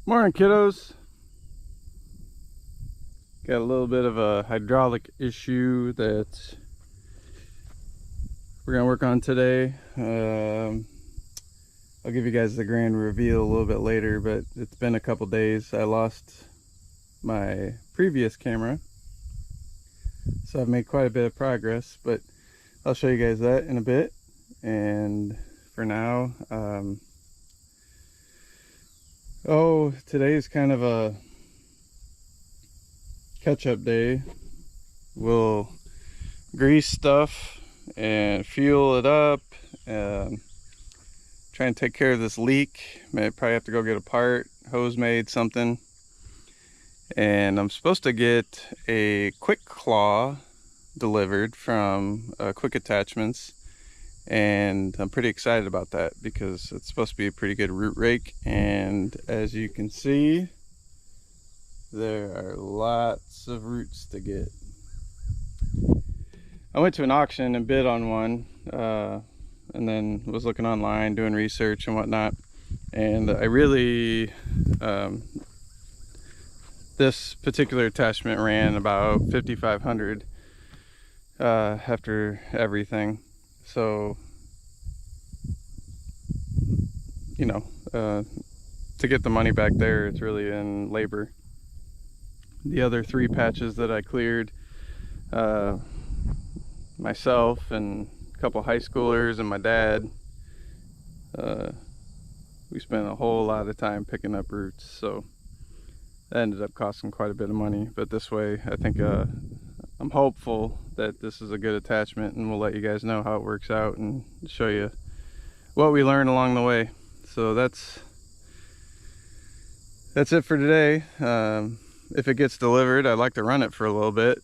Morning, kiddos. Got a little bit of a hydraulic issue that we're gonna work on today. I'll give you guys the grand reveal a little bit later, but it's been a couple days. I lost my previous camera, so I've made quite a bit of progress, but I'll show you guys that in a bit. And for now, today is kind of a catch-up day. We'll grease stuff and fuel it up, try and take care of this leak. May probably have to go get a part, hose made, something. And I'm supposed to get a quick claw delivered from Quick Attachments, and I'm pretty excited about that because it's supposed to be a pretty good root rake. And as you can see, there are lots of roots to get. I went to an auction and bid on one, and then was looking online, doing research and whatnot. And I really, this particular attachment ran about $5,500 after everything. So, you know, to get the money back there, it's really in labor. The other 3 patches that I cleared, myself and a couple high schoolers and my dad, we spent a whole lot of time picking up roots, so that ended up costing quite a bit of money. But this way, I think I'm hopeful that this is a good attachment, and we'll let you guys know how it works out and show you what we learned along the way. So that's it for today. If it gets delivered, I'd like to run it for a little bit,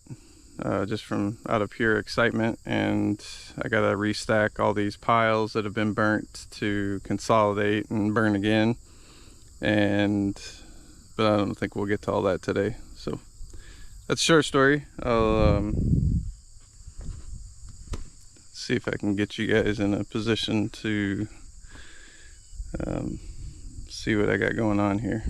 just from out of pure excitement. And I gotta restack all these piles that have been burnt to consolidate and burn again. But I don't think we'll get to all that today. So that's a short story. I'll see if I can get you guys in a position to see what I got going on here.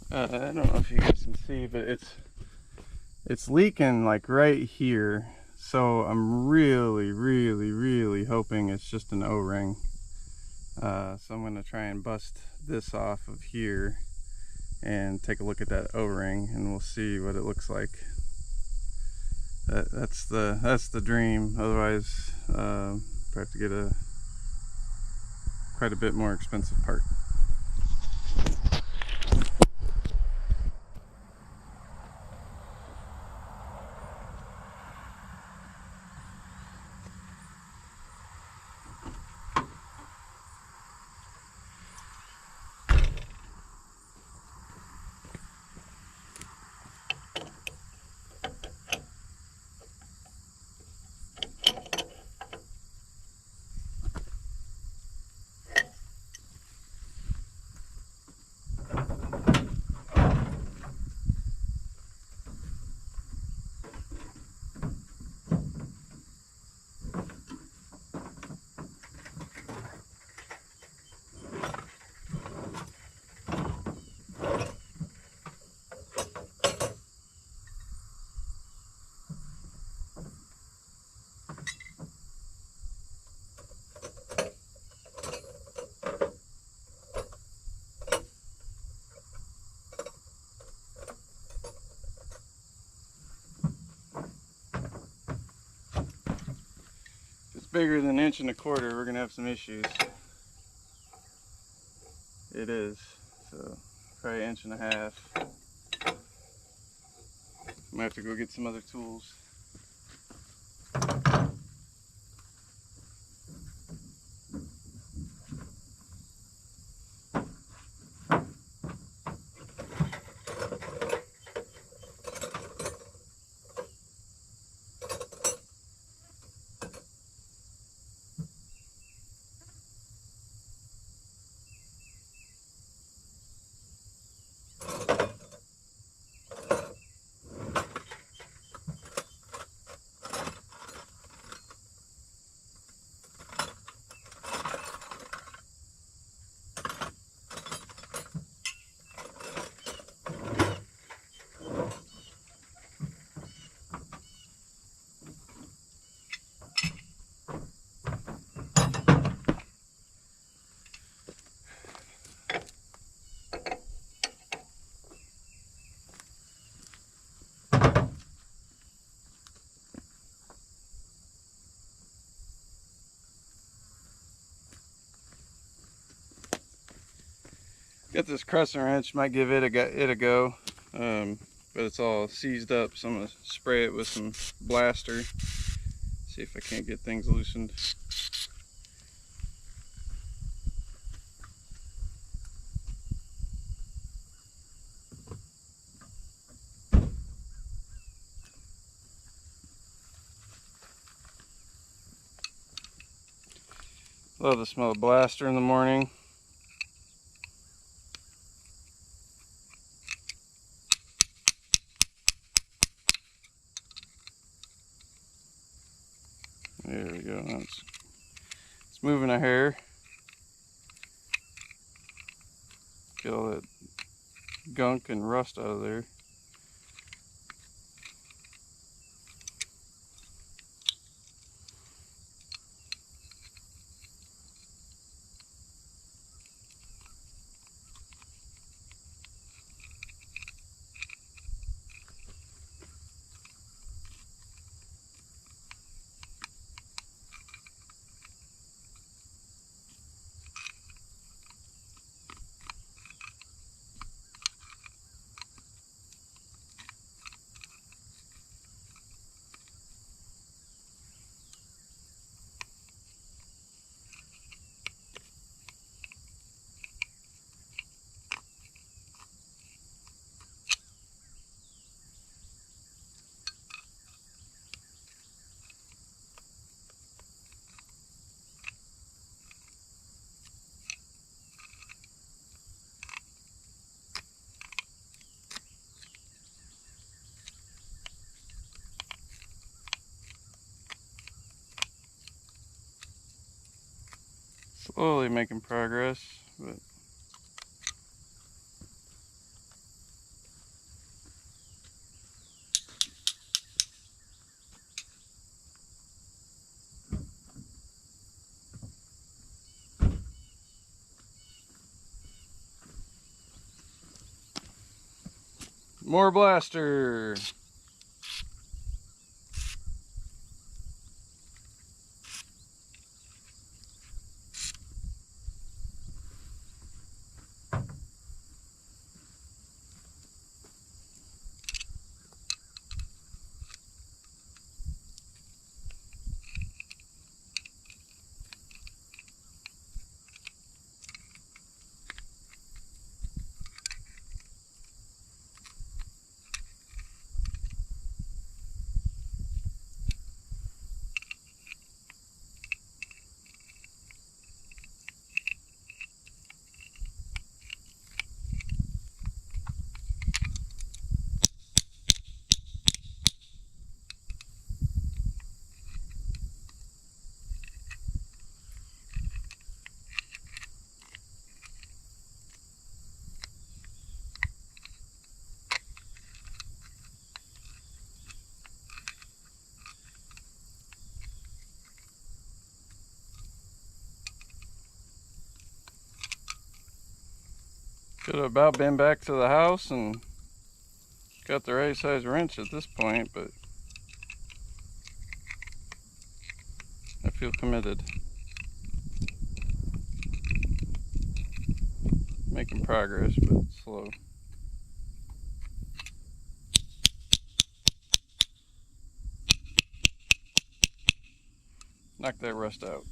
I don't know if you guys can see, but it's leaking like right here. So I'm really hoping it's just an O-ring. So I'm gonna try and bust this off of here and take a look at that O-ring, and we'll see what it looks like. That's the dream. Otherwise, I have to get quite a bit more expensive part. Bigger than 1.25 inches, we're gonna have some issues. It is, so probably 1.5 inches. Might have to go get some other tools. this crescent wrench, might give it a go. But it's all seized up, so I'm gonna spray it with some blaster. See if I can't get things loosened. Love the smell of blaster in the morning. There we go. It's moving a hair. Get all that gunk and rust out of there. Slowly making progress, but more blaster. Could have about been back to the house and got the right size wrench at this point, but I feel committed. Making progress, but slow. Knock that rust out.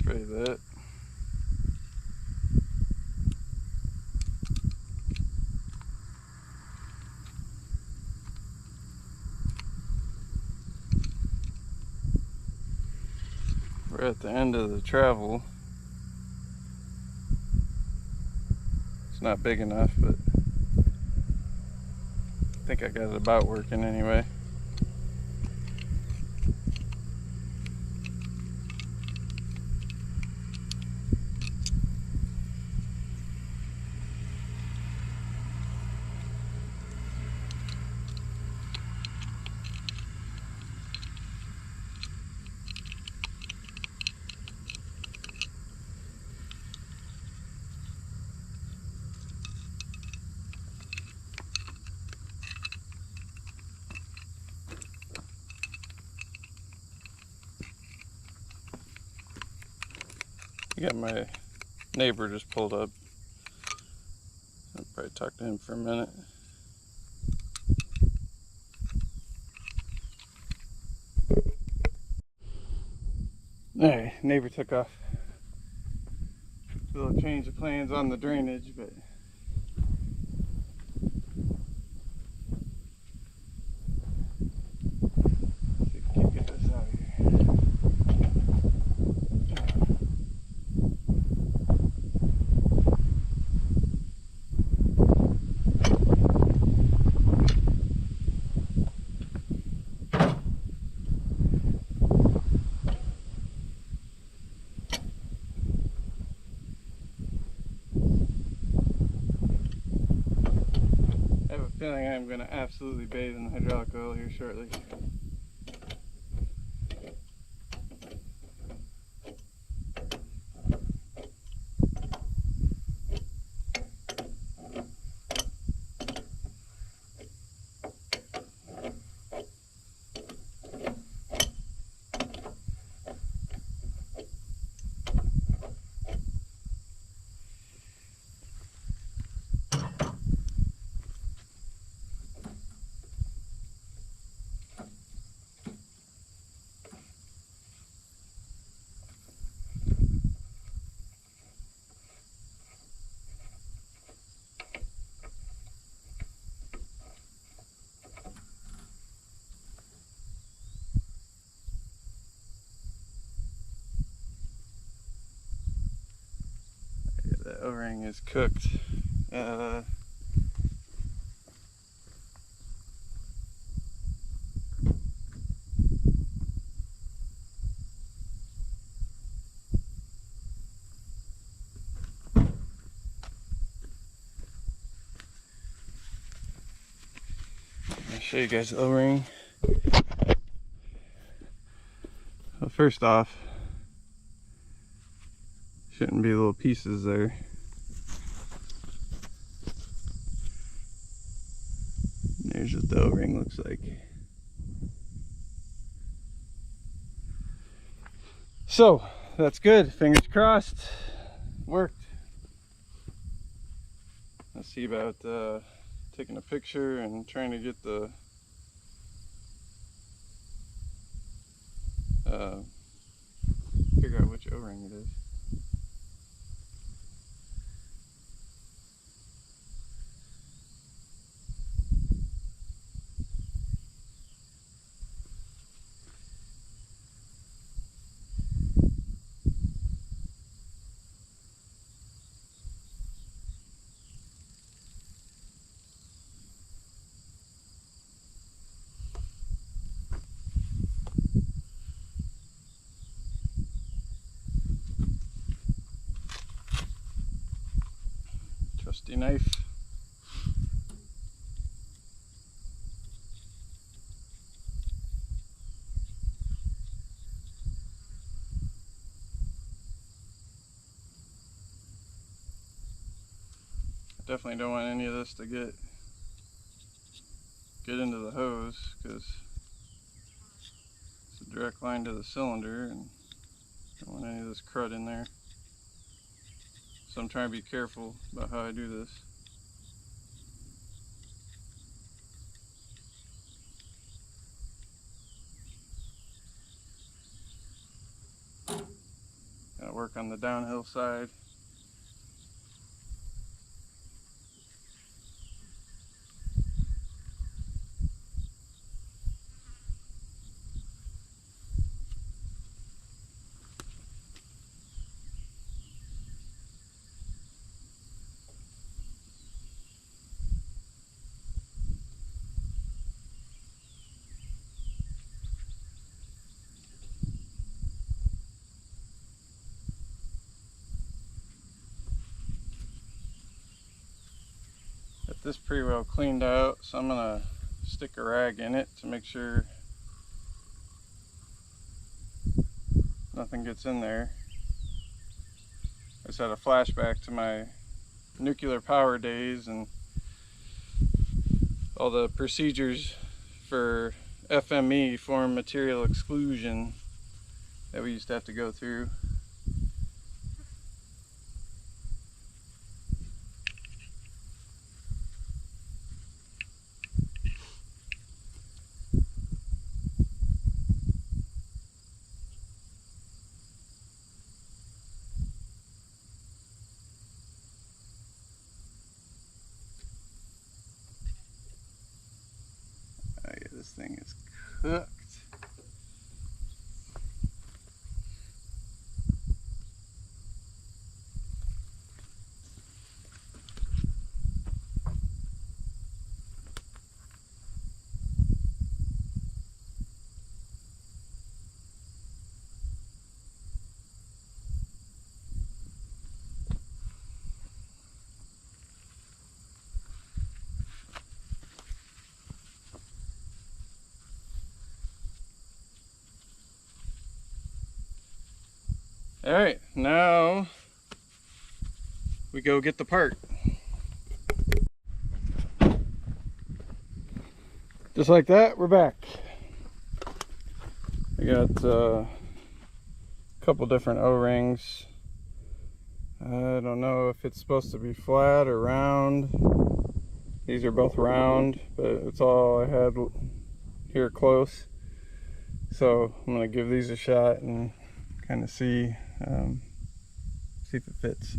Spray that. We're at the end of the travel. It's not big enough, but I think I got it about working anyway. I got my neighbor just pulled up. I'll probably talk to him for a minute. Alright, neighbor took off. A little change of plans on the drainage, but let's see if we can get this out of here. I have a feeling I'm going to absolutely bathe in the hydraulic oil here shortly. The O-ring is cooked. I'll show you guys the O-ring. Well, first off, shouldn't be little pieces there. There's what the O-ring looks like. So that's good. Fingers crossed. Worked. Let's see about taking a picture and trying to get the figure out which O-ring it is. Trusty knife. Definitely don't want any of this to get into the hose, because it's a direct line to the cylinder and don't want any of this crud in there. So I'm trying to be careful about how I do this. Gotta work on the downhill side. Got this pretty well cleaned out, so I'm gonna stick a rag in it to make sure nothing gets in there. I just had a flashback to my nuclear power days and all the procedures for FME, foreign material exclusion, that we used to have to go through. Oh yeah, this thing is cooked. All right, now we go get the part. Just like that, we're back. I got a couple different O-rings. I don't know if it's supposed to be flat or round. These are both round, but it's all I had here close. So I'm gonna give these a shot and kind of see if it fits.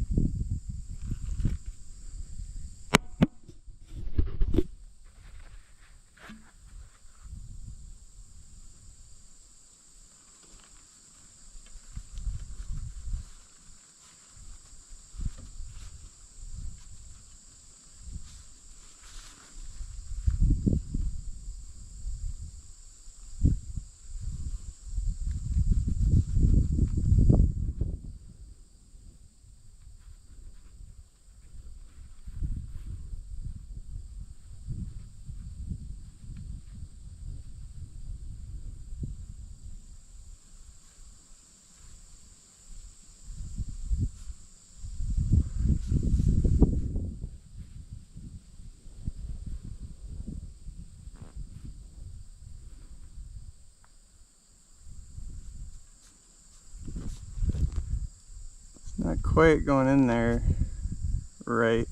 Not quite going in there right.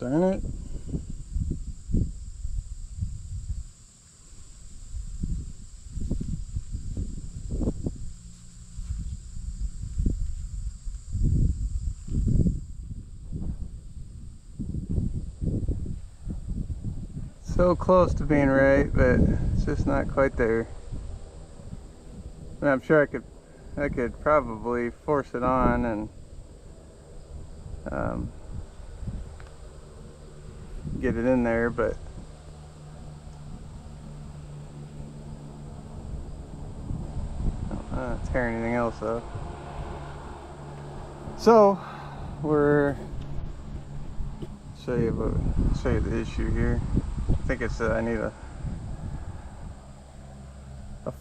Darn it. So close to being right, but it's just not quite there. And I'm sure I could probably force it on and get it in there, but I don't know, tear anything else up. So we're show you the issue here. I think it's I need a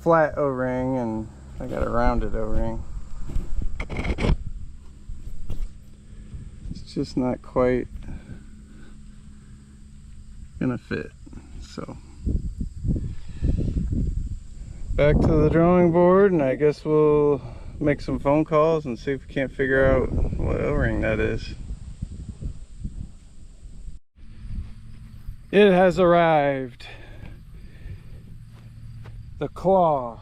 flat O-ring, and I got a rounded O-ring. It's just not quite gonna fit. So back to the drawing board, and I guess we'll make some phone calls and see if we can't figure out what O-ring that is. It has arrived. The claw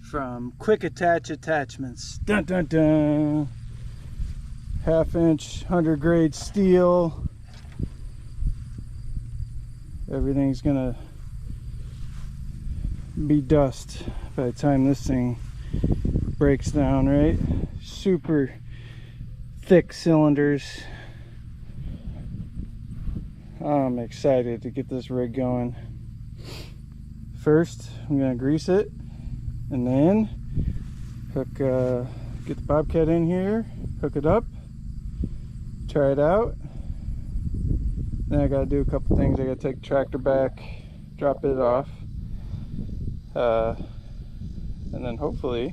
from Quick Attach Attachments. Dun dun dun. 1/2 inch 100 grade steel. Everything's gonna be dust by the time this thing breaks down, right? Super thick cylinders. I'm excited to get this rig going. First, I'm gonna grease it, and then get the bobcat in here, hook it up, try it out. Then I gotta do a couple things. I gotta take the tractor back, drop it off, and then hopefully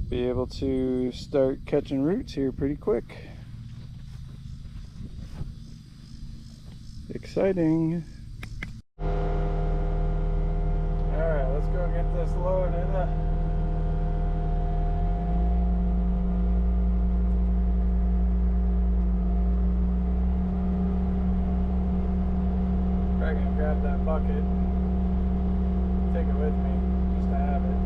be able to start catching roots here pretty quick. Exciting. Alright, let's go get this loaded. Probably gonna grab that bucket, take it with me just to have it.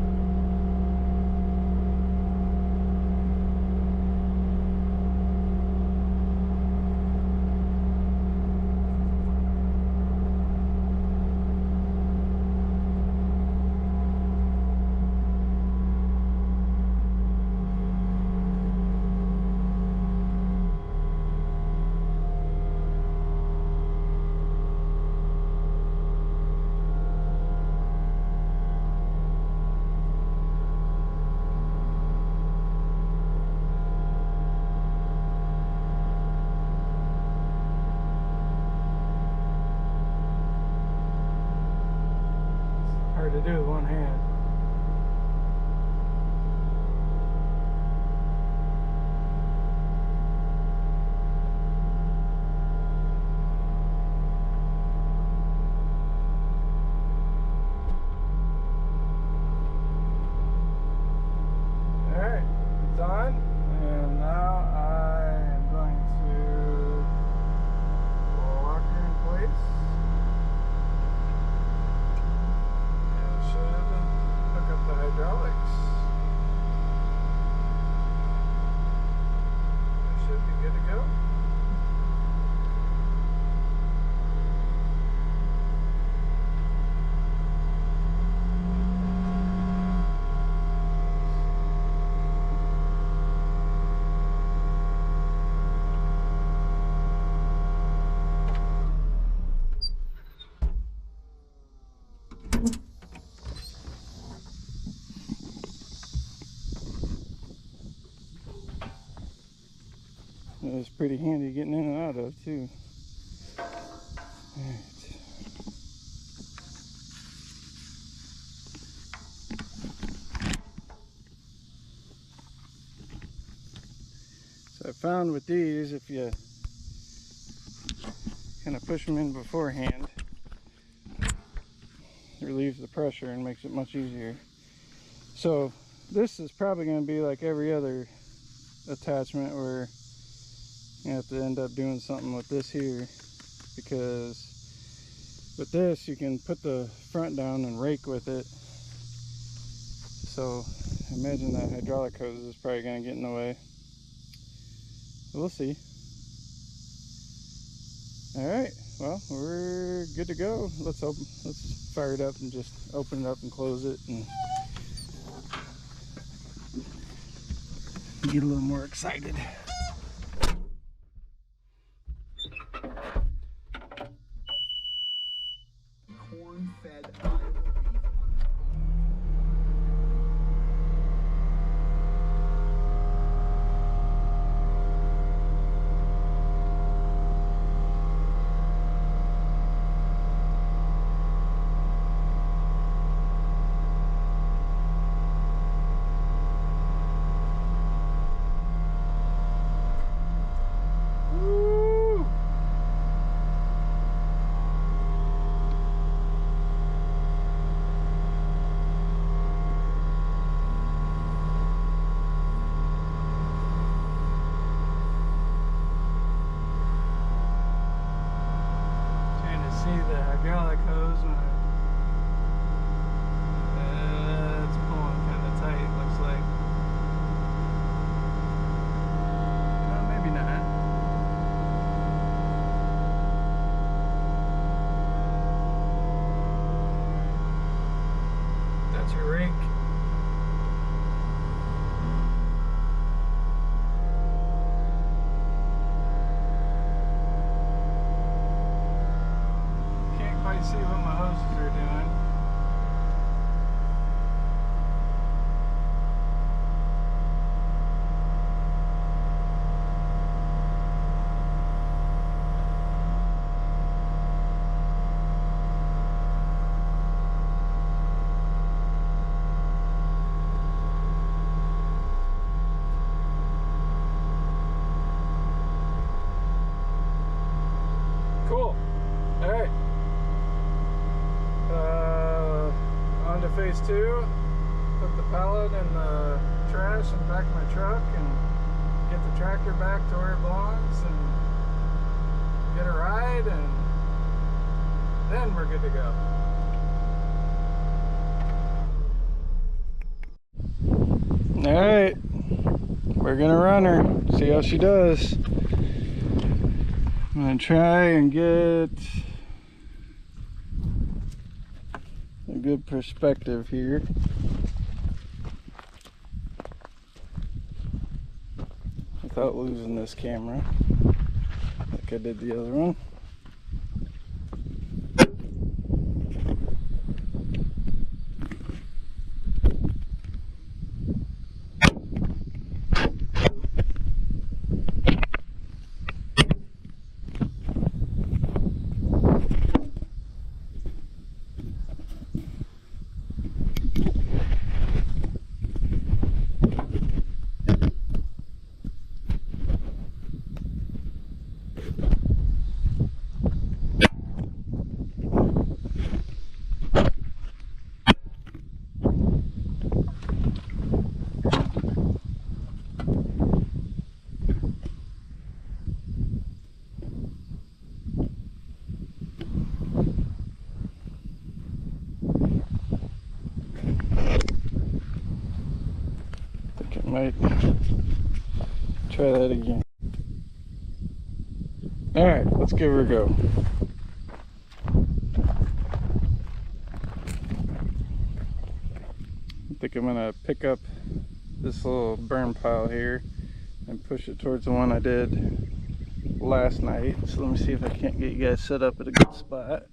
Hard to do with one hand. Alright, it's on, and now I am going to lock her in place. Should hook up the hydraulics. We should be good to go. It was pretty handy getting in and out of too. Alright. So I found with these, if you kind of push them in beforehand, it relieves the pressure and makes it much easier. So this is probably going to be like every other attachment where you have to end up doing something with this here, because with this you can put the front down and rake with it. So imagine that hydraulic hose is probably going to get in the way. We'll see. Alright, Well, we're good to go. Let's fire it up and just open it up and close it and get a little more excited. Corn-fed Iowa beef. See the hydraulic hose when it's pulling kind of tight, looks like. Well, maybe not. That's your rake. See what my hoses are doing. Cool. All right. On to phase 2, put the pallet in the trash in the back of my truck and get the tractor back to where it belongs and get a ride, and then we're good to go. Alright, we're gonna run her, see how she does. I'm gonna try and get a good perspective here. Without losing this camera like I did the other one. Might try that again. Alright, let's give her a go. I think I'm gonna pick up this little burn pile here and push it towards the one I did last night. So let me see if I can't get you guys set up at a good spot.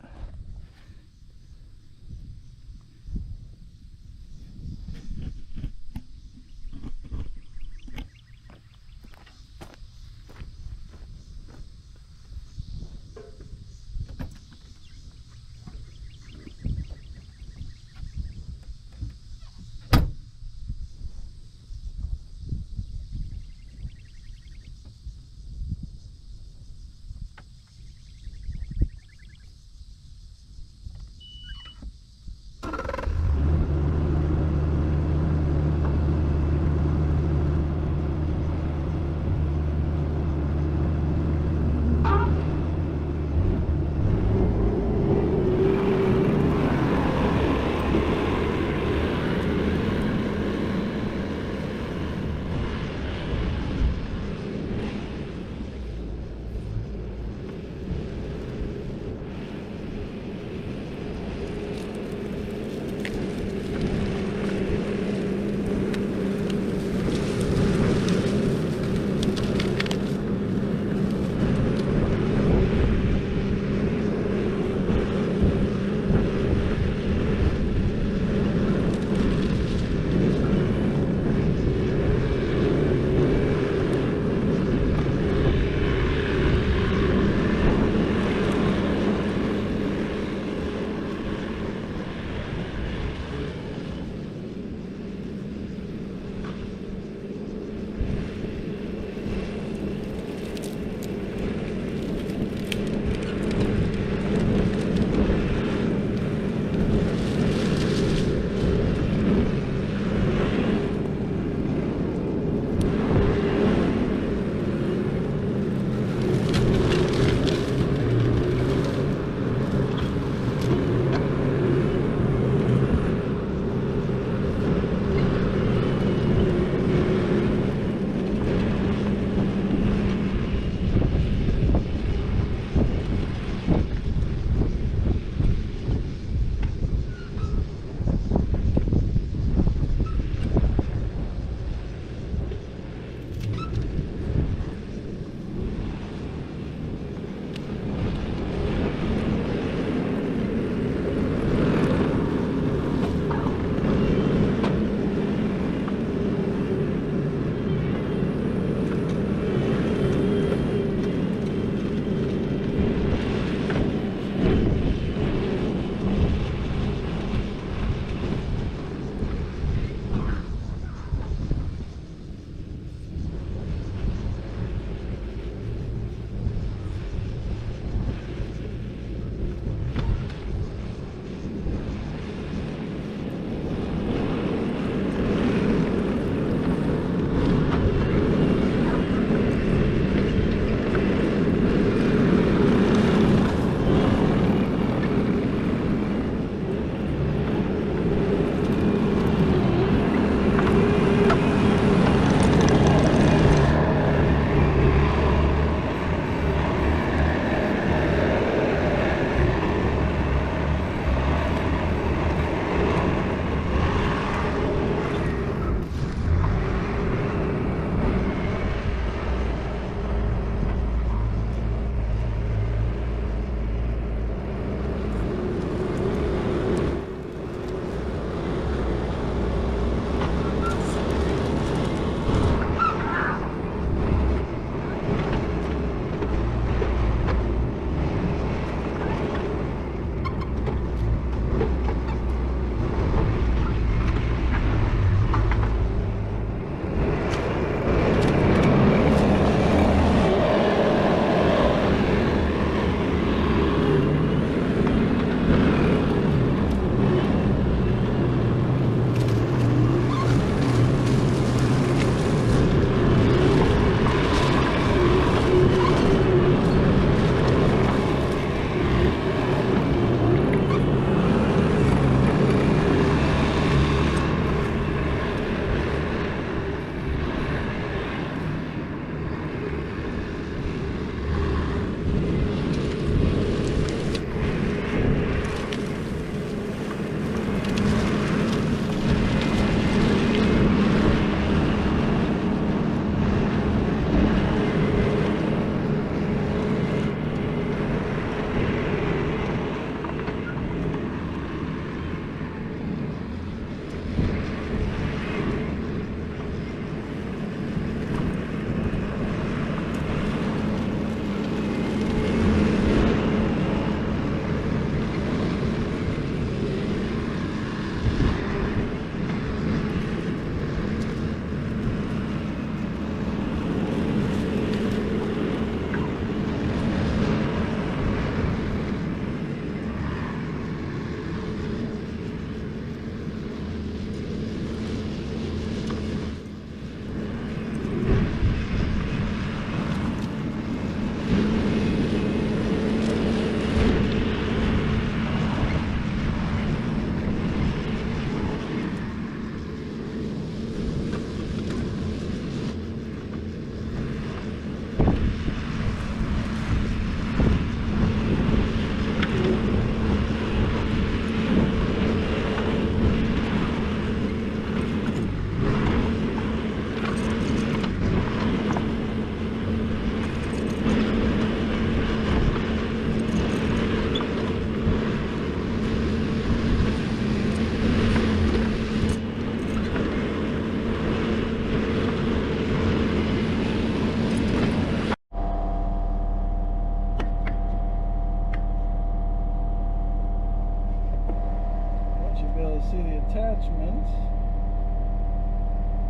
Be able to see the attachment.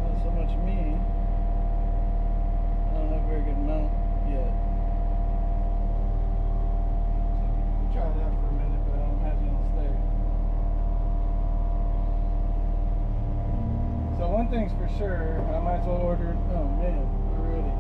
Not so much me. I don't have a very good mount yet. We'll try that for a minute, but I don't imagine it'll stay. So one thing's for sure, I might as well order. Oh man, we're ready.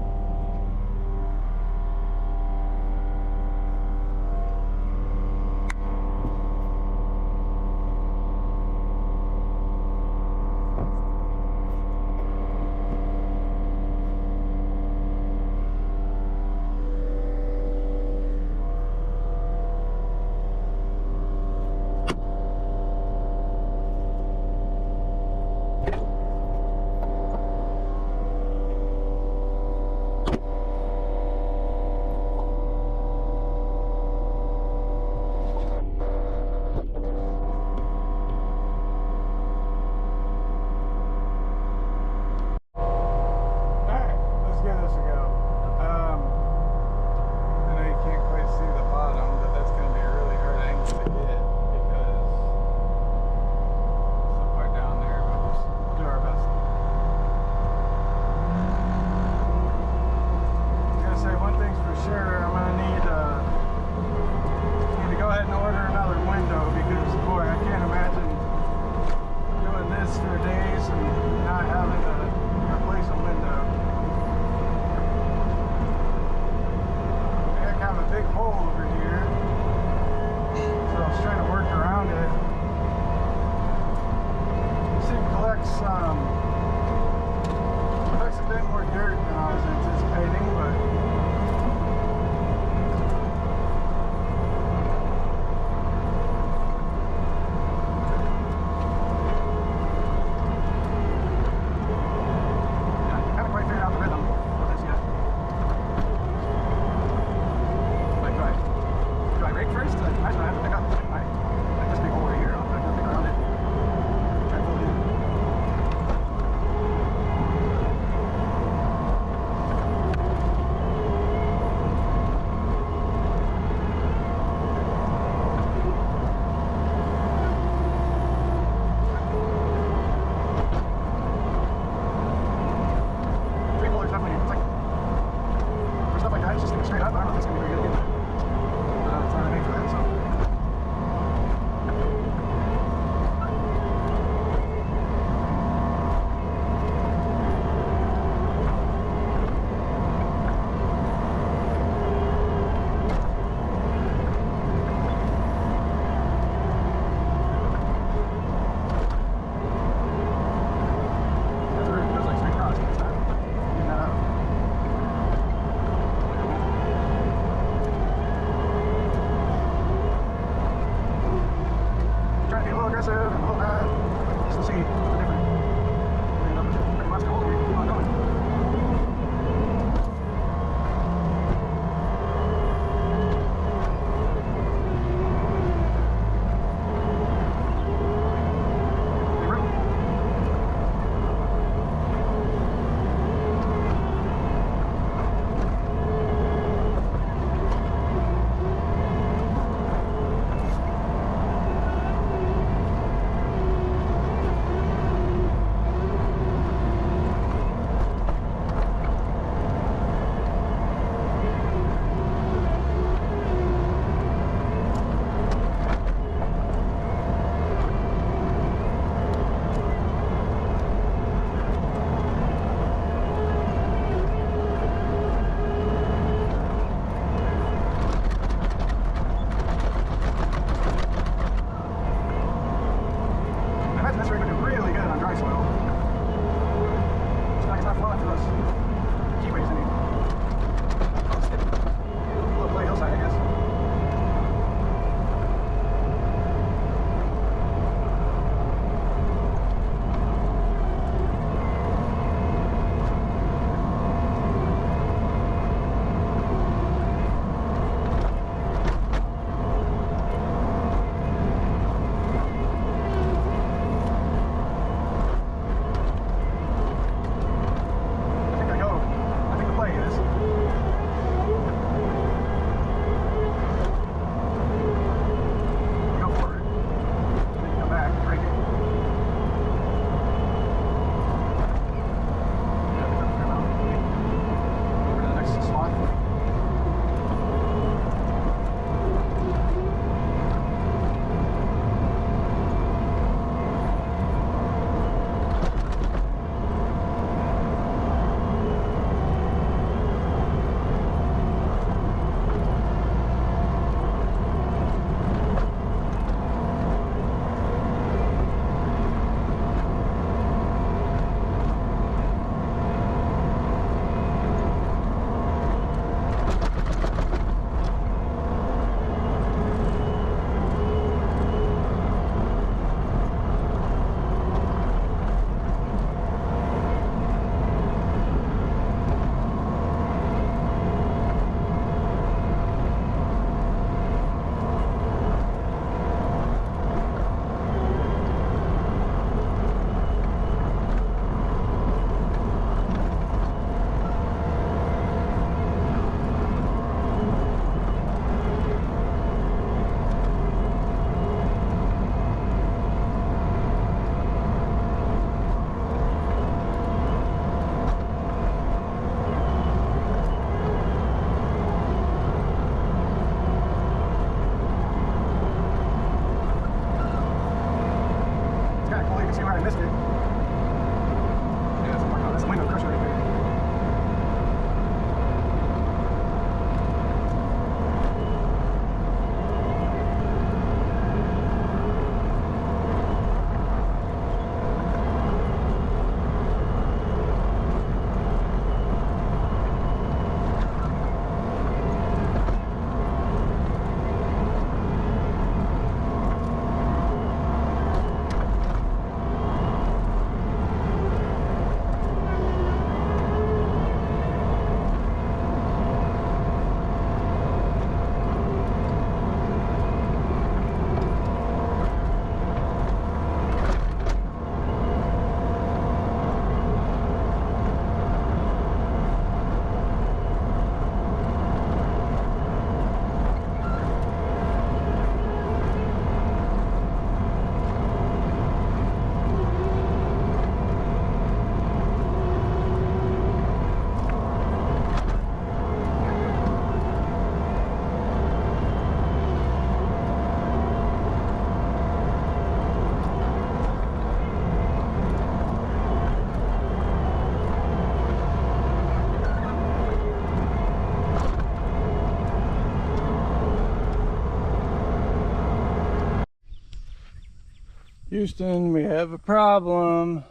Houston, we have a problem.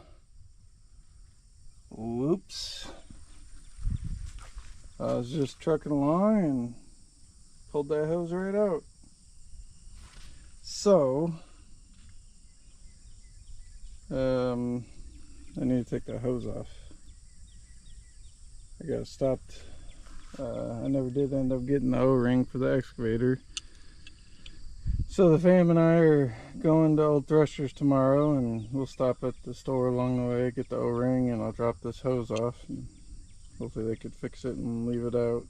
Whoops. I was just trucking along and pulled that hose right out. So, I need to take that hose off. I got stopped. I never did end up getting the O-ring for the excavator. So the fam and I are going to Old Threshers tomorrow, and we'll stop at the store along the way, get the O-ring, and I'll drop this hose off. And hopefully they could fix it and leave it out.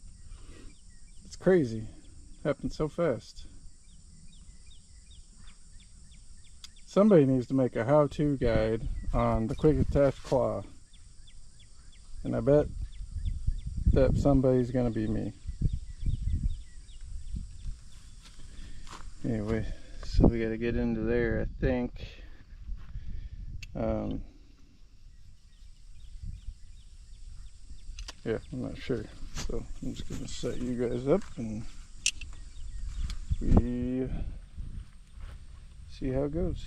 It's crazy. It happened so fast. Somebody needs to make a how-to guide on the quick attach claw. And I bet that somebody's gonna be me. Anyway, so we gotta get into there, I think. Yeah, I'm not sure. So I'm just gonna set you guys up and we see how it goes.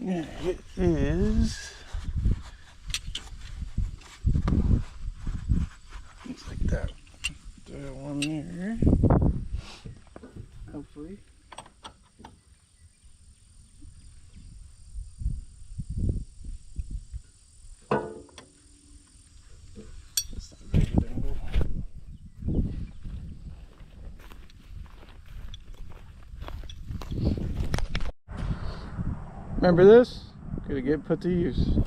Yeah, it is. Looks like that. That one there. Hopefully. That's not a very good angle. Remember this? Gotta get put to use.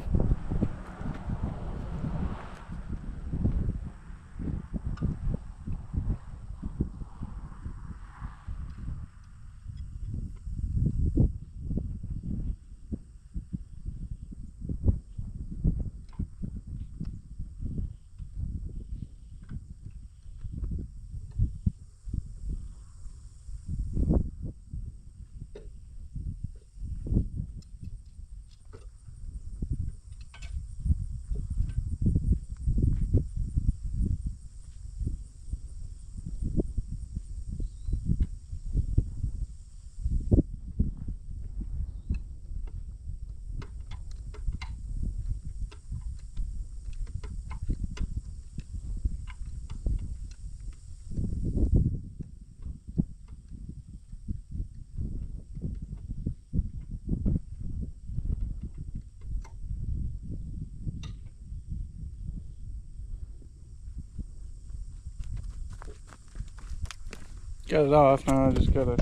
Got it off, now I just gotta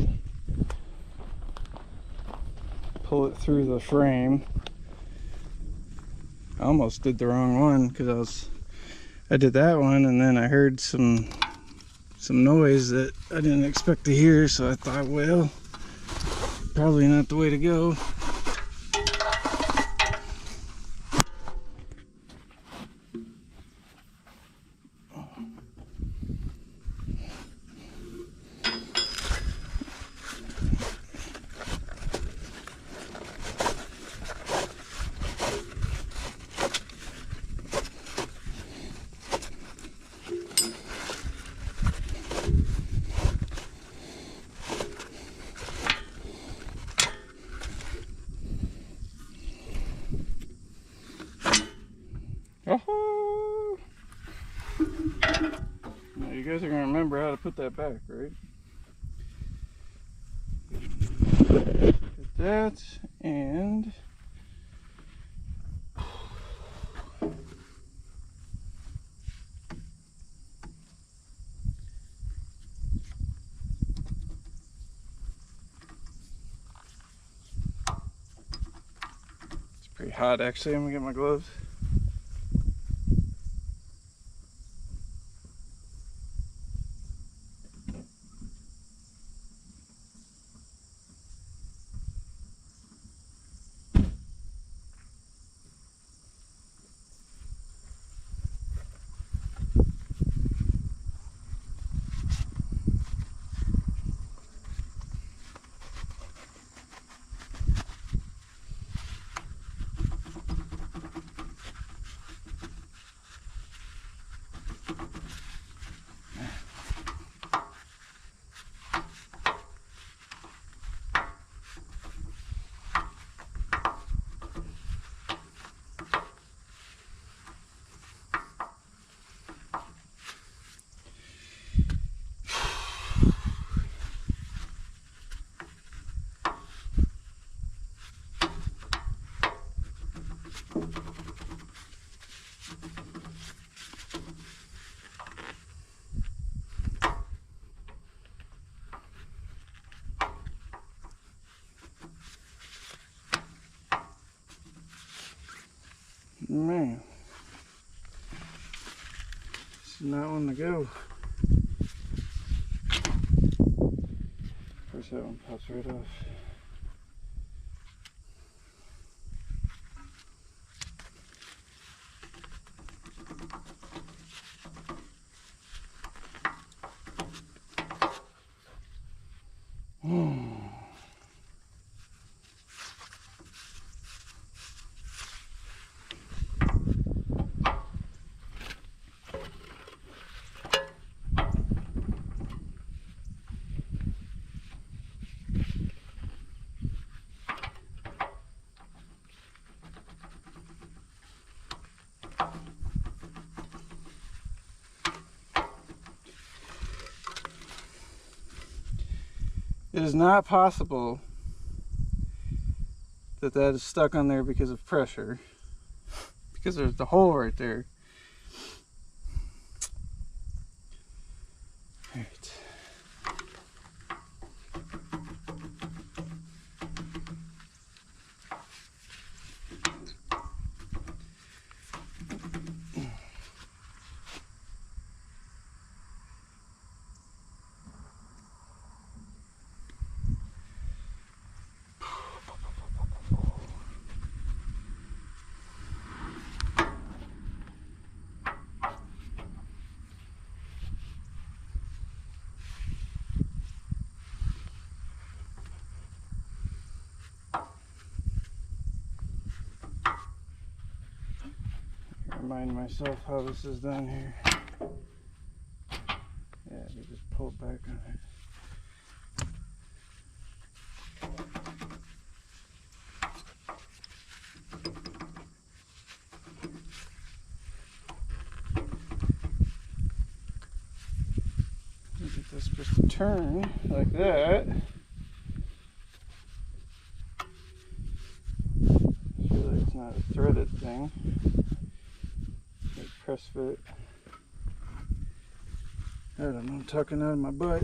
pull it through the frame. I almost did the wrong one because I did that one and then I heard some noise that I didn't expect to hear, so I thought, well, probably not the way to go. Oh! Now you guys are gonna remember how to put that back, right? Get that, and it's pretty hot actually. I'm gonna get my gloves. Man, this is not one to go. Of course, that one pops right off. It is not possible that that is stuck on there because of pressure, because there's the hole right there. All right. Remind myself how this is done here. Yeah, we just pull it back on it. Get this just to turn like that. I feel like it's not a threaded thing. Like press fit. I don't know, I'm tucking out of my butt.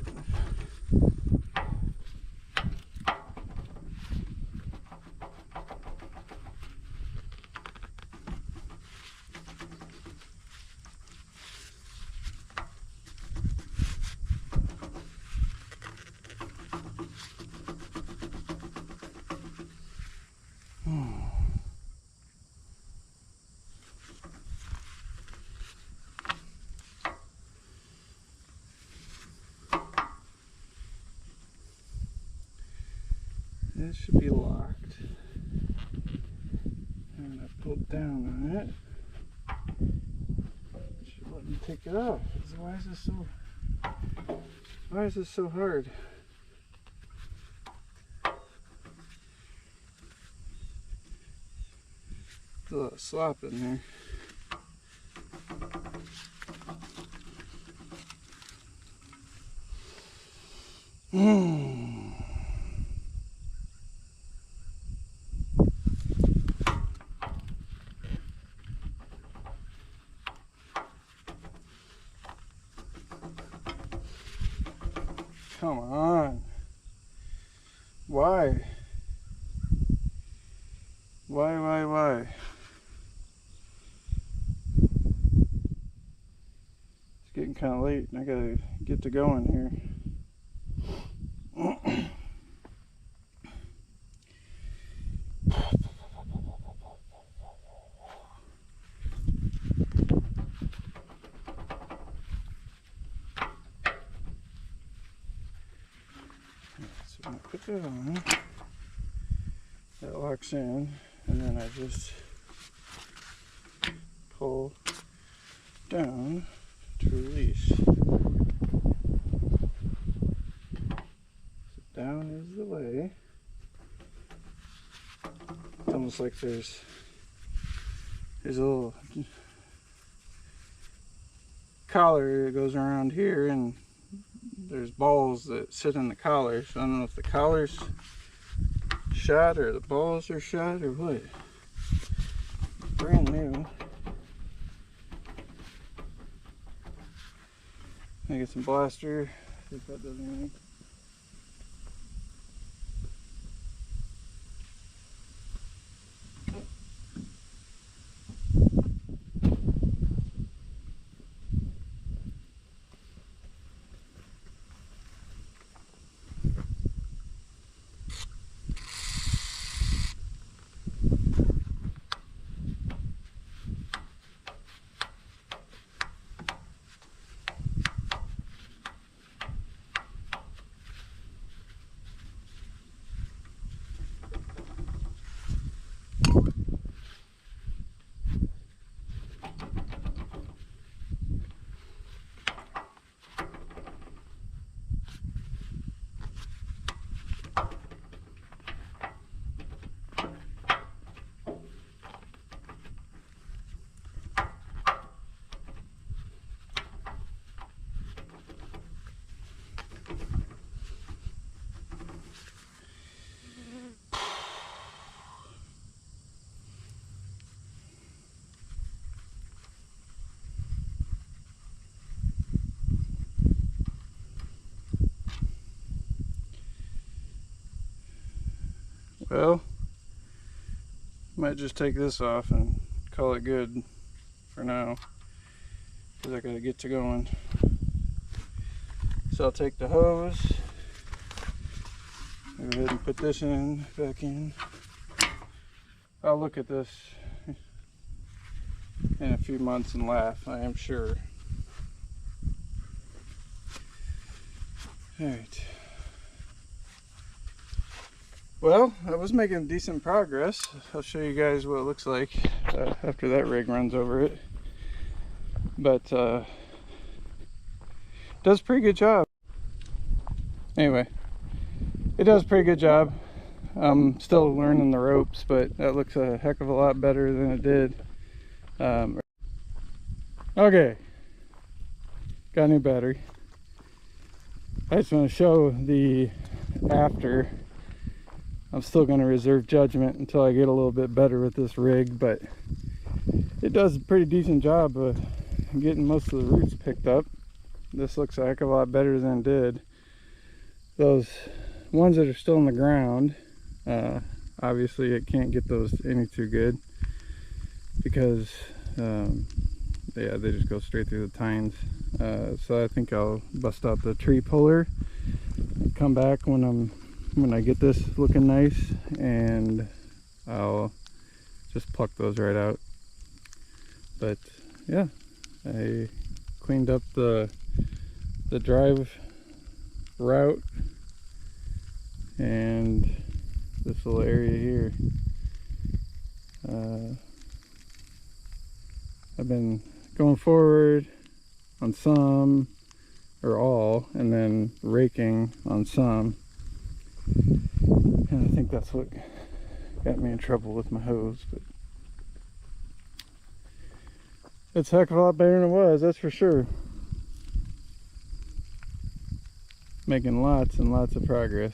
That should be locked. And I pulled down on it. It should let me take it off. Why is this so hard? There's a lot of slop in there. Come on. Why? Why? It's getting kind of late and I gotta get to going here. So I'm gonna put that on. That locks in, and then I just pull down to release. So down is the way. It's almost like there's a little collar that goes around here, and there's balls that sit in the collar. So I don't know if the collar's shot or the balls are shot or what. Brand new. I get some blaster. See if that does anything. Well, might just take this off and call it good for now, because I gotta get to going. So I'll take the hose, go ahead and put this back in. I'll look at this in a few months and laugh, I am sure. Alright. Well, I was making decent progress. I'll show you guys what it looks like after that rig runs over it. But does a pretty good job. Anyway, it does a pretty good job. I'm still learning the ropes, but that looks a heck of a lot better than it did. Okay, got a new battery. I just want to show the after. I'm still going to reserve judgment until I get a little bit better with this rig, but it does a pretty decent job of getting most of the roots picked up. This looks a heck of a lot better than it did. Those ones that are still in the ground, obviously it can't get those any too good because yeah, they just go straight through the tines. So I think I'll bust out the tree puller and come back when I get this looking nice, and I'll just pluck those right out. But yeah, I cleaned up the drive route and this little area here. I've been going forward on some or all, and then raking on some, and I think that's what got me in trouble with my hose. But it's a heck of a lot better than it was, that's for sure. Making lots and lots of progress.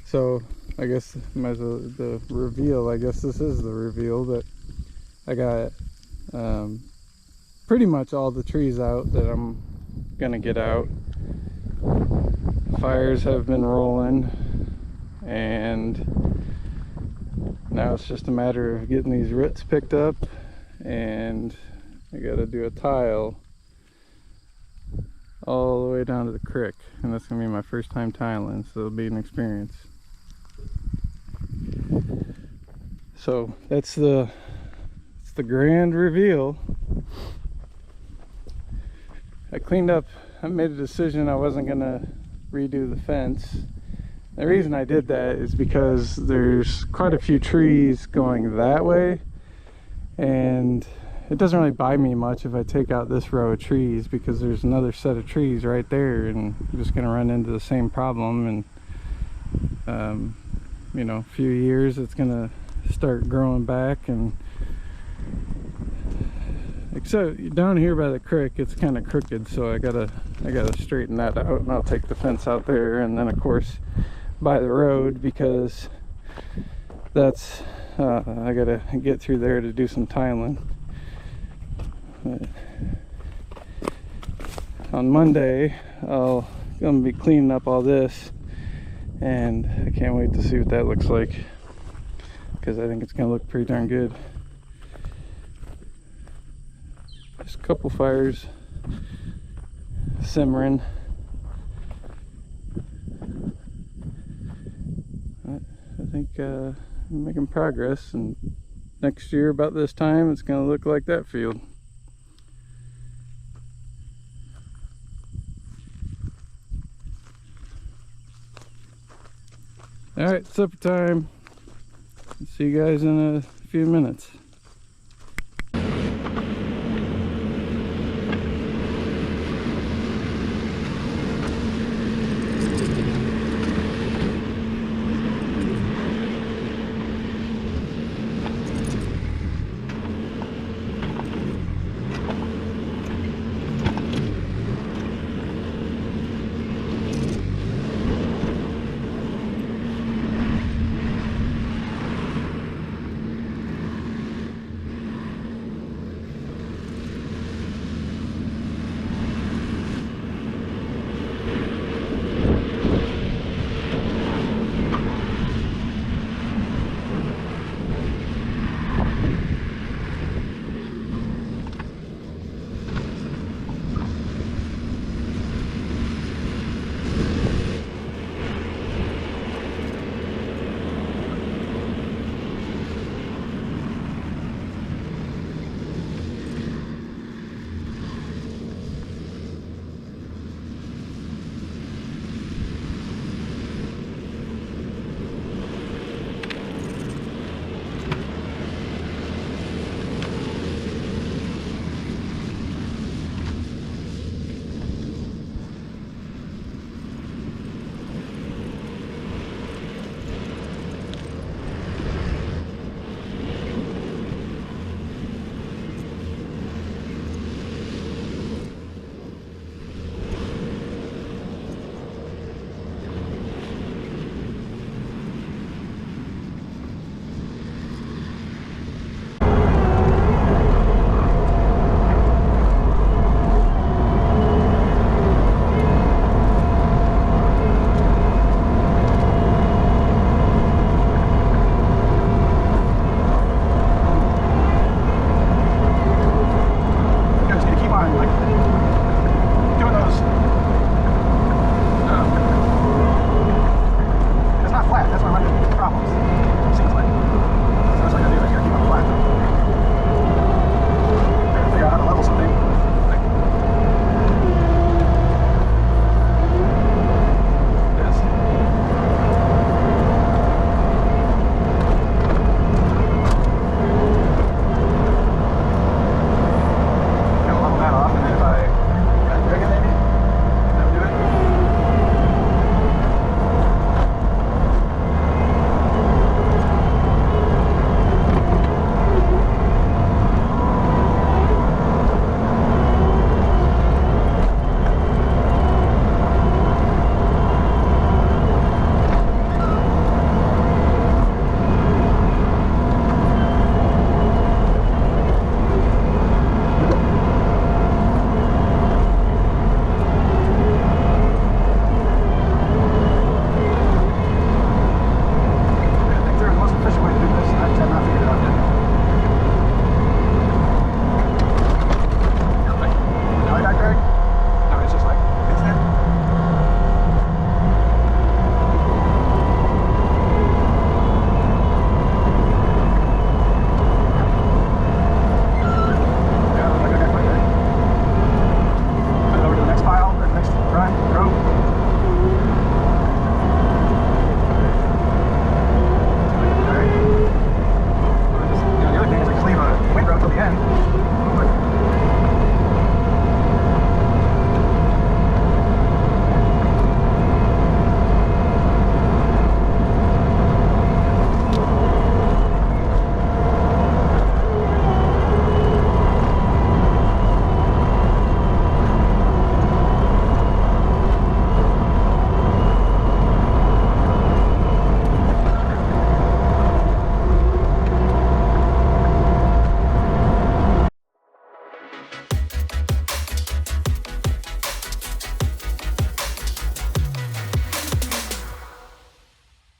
So I guess might as well, the reveal, I guess this is the reveal, but I got pretty much all the trees out that I'm gonna get out. Fires have been rolling, and now it's just a matter of getting these roots picked up, and I gotta do a tile all the way down to the creek, and that's gonna be my first time tiling, so it'll be an experience. So that's the grand reveal. I cleaned up, I made a decision I wasn't gonna redo the fence. The reason I did that is because there's quite a few trees going that way, and it doesn't really buy me much if I take out this row of trees, because there's another set of trees right there, and I'm just gonna run into the same problem. And you know, a few years it's gonna start growing back. And except down here by the creek it's kind of crooked, so I gotta straighten that out, and I'll take the fence out there, and then of course by the road, because that's I gotta get through there to do some tiling. But on Monday I'll gonna be cleaning up all this, and I can't wait to see what that looks like, because I think it's gonna look pretty darn good. Just a couple fires simmering. I think I'm making progress, and next year about this time it's going to look like that field. All right, supper time. See you guys in a few minutes.